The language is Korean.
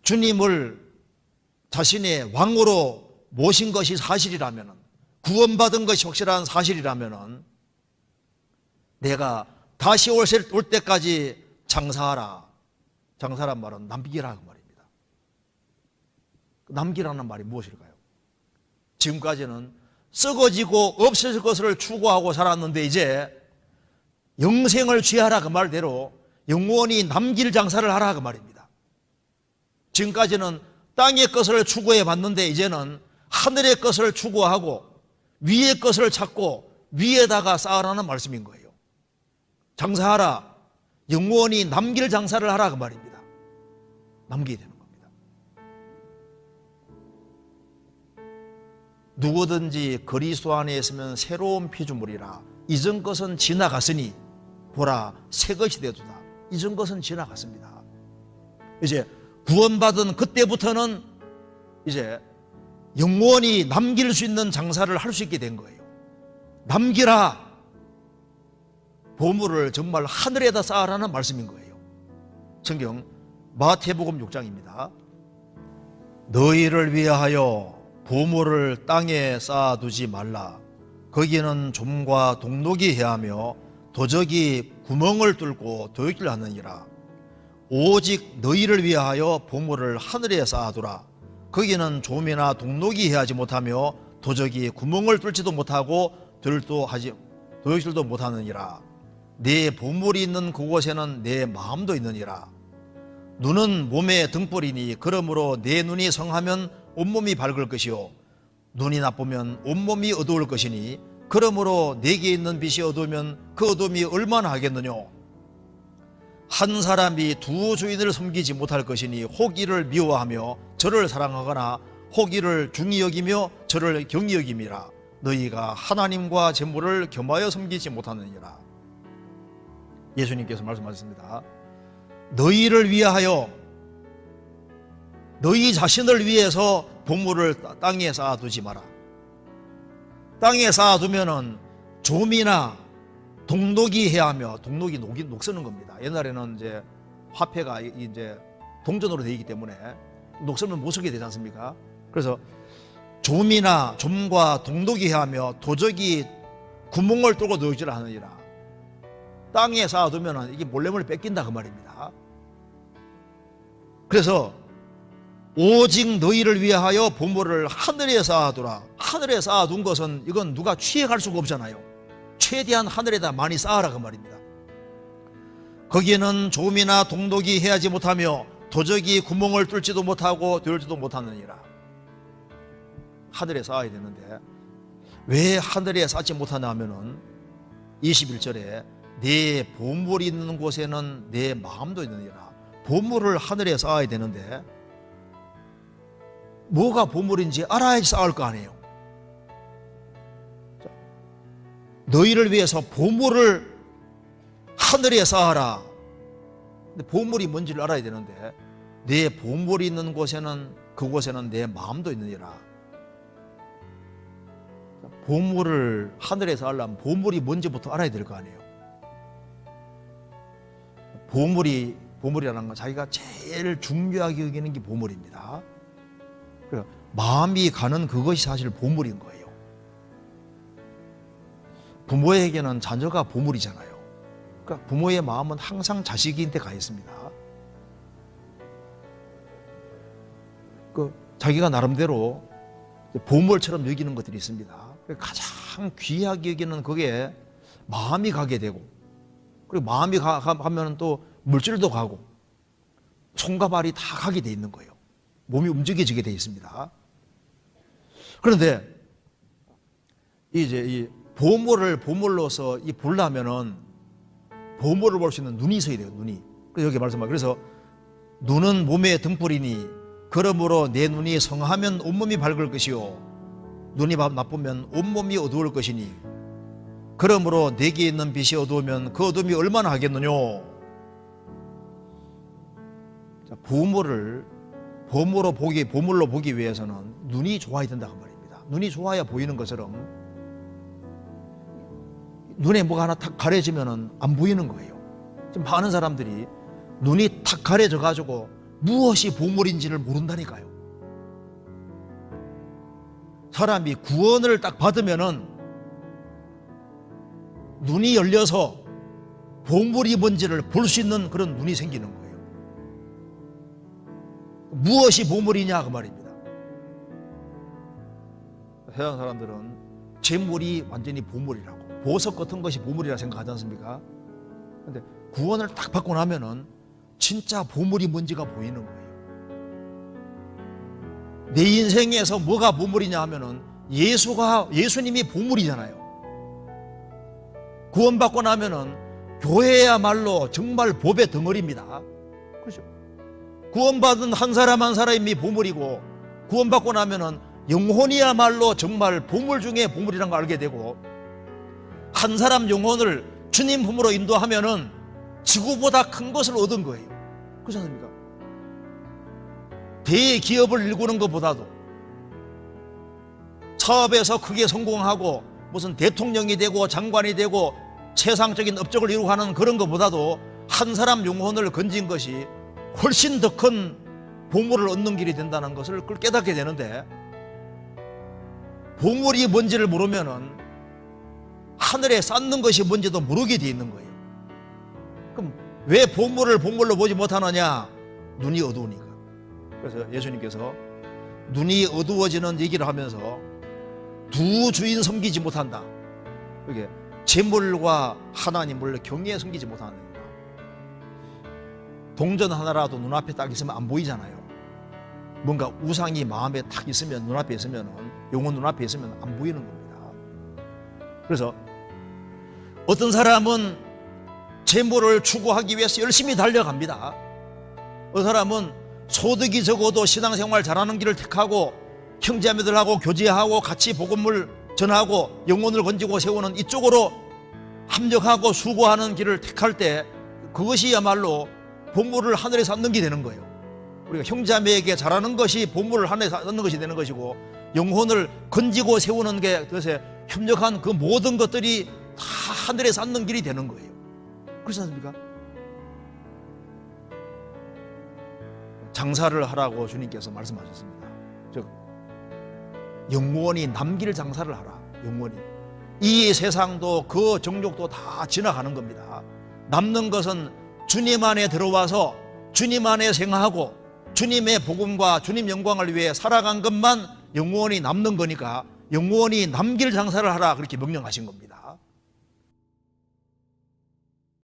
주님을 자신의 왕으로 모신 것이 사실이라면, 구원받은 것이 확실한 사실이라면 내가 다시 올 때까지 장사하라. 장사란 말은 남기라 그 말입니다. 남기라는 말이 무엇일까요? 지금까지는 썩어지고 없어질 것을 추구하고 살았는데 이제 영생을 취하라 그 말대로 영원히 남길 장사를 하라 그 말입니다. 지금까지는 땅의 것을 추구해 봤는데 이제는 하늘의 것을 추구하고 위의 것을 찾고 위에다가 쌓으라는 말씀인 거예요. 장사하라. 영원히 남길 장사를 하라 그 말입니다. 남기게 되는 겁니다. 누구든지 그리스도 안에 있으면 새로운 피조물이라. 이전 것은 지나갔으니 보라 새 것이 되도다. 이전 것은 지나갔습니다. 이제 구원받은 그때부터는 이제 영원히 남길 수 있는 장사를 할 수 있게 된 거예요. 남기라. 보물을 정말 하늘에다 쌓으라는 말씀인 거예요. 성경 마태복음 6장입니다. 너희를 위하여 보물을 땅에 쌓아두지 말라. 거기는 좀과 동록이 해하며 도적이 구멍을 뚫고 도둑질 하느니라. 오직 너희를 위하여 보물을 하늘에 쌓아두라. 거기는 좀이나 동록이 해하지 못하며 도적이 구멍을 뚫지도 못하고 도둑질도 못하느니라. 내 보물이 있는 그곳에는 내 마음도 있느니라. 눈은 몸의 등불이니 그러므로 내 눈이 성하면 온몸이 밝을 것이요 눈이 나쁘면 온몸이 어두울 것이니 그러므로 내게 있는 빛이 어두우면 그 어둠이 얼마나 하겠느냐. 한 사람이 두 주인을 섬기지 못할 것이니 혹 이를 미워하며 저를 사랑하거나 혹 이를 중히 여기며 저를 경히 여김이라. 너희가 하나님과 재물을 겸하여 섬기지 못하느니라. 예수님께서 말씀하셨습니다. 너희를 위하여, 너희 자신을 위해서 보물을 땅에 쌓아두지 마라. 땅에 쌓아두면은 좀이나 동록이 해하며, 동록이 녹 쓰는 겁니다. 옛날에는 이제 화폐가 이제 동전으로 되어 있기 때문에 녹 쓰면 못 쓰게 되지 않습니까? 그래서 좀과 동록이 해하며 도적이 구멍을 뚫고 도둑질을 하느니라. 땅에 쌓아두면 이게 몰래몰래 뺏긴다 그 말입니다. 그래서 오직 너희를 위하여 보물을 하늘에 쌓아두라. 하늘에 쌓아둔 것은 이건 누가 취해갈 수가 없잖아요. 최대한 하늘에다 많이 쌓아라 그 말입니다. 거기에는 좀이나 동록이 해하지 못하며 도적이 구멍을 뚫지도 못하고 들지도 못하느니라. 하늘에 쌓아야 되는데 왜 하늘에 쌓지 못하냐 하면은 21절에 내 보물이 있는 곳에는 내 마음도 있느니라. 보물을 하늘에 쌓아야 되는데 뭐가 보물인지 알아야지 쌓을 거 아니에요. 너희를 위해서 보물을 하늘에 쌓아라. 근데 보물이 뭔지를 알아야 되는데 내 보물이 있는 곳에는 그곳에는 내 마음도 있느니라. 보물을 하늘에 쌓으려면 보물이 뭔지부터 알아야 될 거 아니에요. 보물이라는 건 자기가 제일 중요하게 여기는 게 보물입니다. 마음이 가는 그것이 사실 보물인 거예요. 부모에게는 자녀가 보물이잖아요. 그러니까 부모의 마음은 항상 자식한테 가 있습니다. 자기가 나름대로 보물처럼 여기는 것들이 있습니다. 가장 귀하게 여기는 그게 마음이 가게 되고, 그리고 마음이 가면 또 물질도 가고 손과 발이 다 가게 돼 있는 거예요. 몸이 움직여지게 돼 있습니다. 그런데 이제 이 보물을 보물로서 보려면은 보물을 볼 수 있는 눈이 있어야 돼요. 눈이. 여기 말씀하고, 그래서 눈은 몸의 등불이니 그러므로 내 눈이 성하면 온몸이 밝을 것이요 눈이 나쁘면 온몸이 어두울 것이니 그러므로 내게 있는 빛이 어두우면 그 어둠이 얼마나 하겠느냐. 보물로 보기 위해서는 눈이 좋아야 된다고 말입니다. 눈이 좋아야 보이는 것처럼 눈에 뭐가 하나 탁 가려지면 안 보이는 거예요. 지금 많은 사람들이 눈이 탁 가려져 가지고 무엇이 보물인지를 모른다니까요. 사람이 구원을 딱 받으면은 눈이 열려서 보물이 뭔지를 볼 수 있는 그런 눈이 생기는 거예요. 무엇이 보물이냐 그 말입니다. 세상 사람들은 재물이 완전히 보물이라고, 보석 같은 것이 보물이라 생각하지 않습니까? 근데 구원을 딱 받고 나면은 진짜 보물이 뭔지가 보이는 거예요. 내 인생에서 뭐가 보물이냐 하면은 예수님이 보물이잖아요. 구원받고 나면은 교회야말로 정말 법의 덩어리입니다. 그렇죠? 구원받은 한 사람 한 사람이 보물이고, 구원받고 나면은 영혼이야말로 정말 보물 중에 보물이라는 걸 알게 되고, 한 사람 영혼을 주님 품으로 인도하면은 지구보다 큰 것을 얻은 거예요. 그렇지 않습니까? 대기업을 일구는 것보다도, 사업에서 크게 성공하고 무슨 대통령이 되고 장관이 되고 세상적인 업적을 이루고 하는 그런 것보다도 한 사람 영혼을 건진 것이 훨씬 더 큰 보물을 얻는 길이 된다는 것을 그걸 깨닫게 되는데, 보물이 뭔지를 모르면은 하늘에 쌓는 것이 뭔지도 모르게 돼 있는 거예요. 그럼 왜 보물을 보물로 보지 못하느냐? 눈이 어두우니까. 그래서 예수님께서 눈이 어두워지는 얘기를 하면서 두 주인 섬기지 못한다. 이게 재물과 하나님을 경외에 섬기지 못하는 겁니다. 동전 하나라도 눈앞에 딱 있으면 안 보이잖아요. 뭔가 우상이 마음에 딱 있으면, 눈앞에 있으면, 영혼 눈앞에 있으면 안 보이는 겁니다. 그래서 어떤 사람은 재물을 추구하기 위해서 열심히 달려갑니다. 어떤 사람은 소득이 적어도 신앙생활 잘하는 길을 택하고 형제자매들하고 교제하고 같이 복음을 전하고 영혼을 건지고 세우는 이쪽으로 합력하고 수고하는 길을 택할 때 그것이야말로 보물을 하늘에 쌓는 게 되는 거예요. 우리가 형제자매에게 잘하는 것이 보물을 하늘에 쌓는 것이 되는 것이고, 영혼을 건지고 세우는 게, 그것에 협력한 그 모든 것들이 다 하늘에 쌓는 길이 되는 거예요. 그렇지 않습니까? 장사를 하라고 주님께서 말씀하셨습니다. 즉 영원히 남길 장사를 하라. 영원히. 이 세상도 그 정욕도 다 지나가는 겁니다. 남는 것은 주님 안에 들어와서 주님 안에 생하고 주님의 복음과 주님 영광을 위해 살아간 것만 영원히 남는 거니까 영원히 남길 장사를 하라, 그렇게 명령하신 겁니다.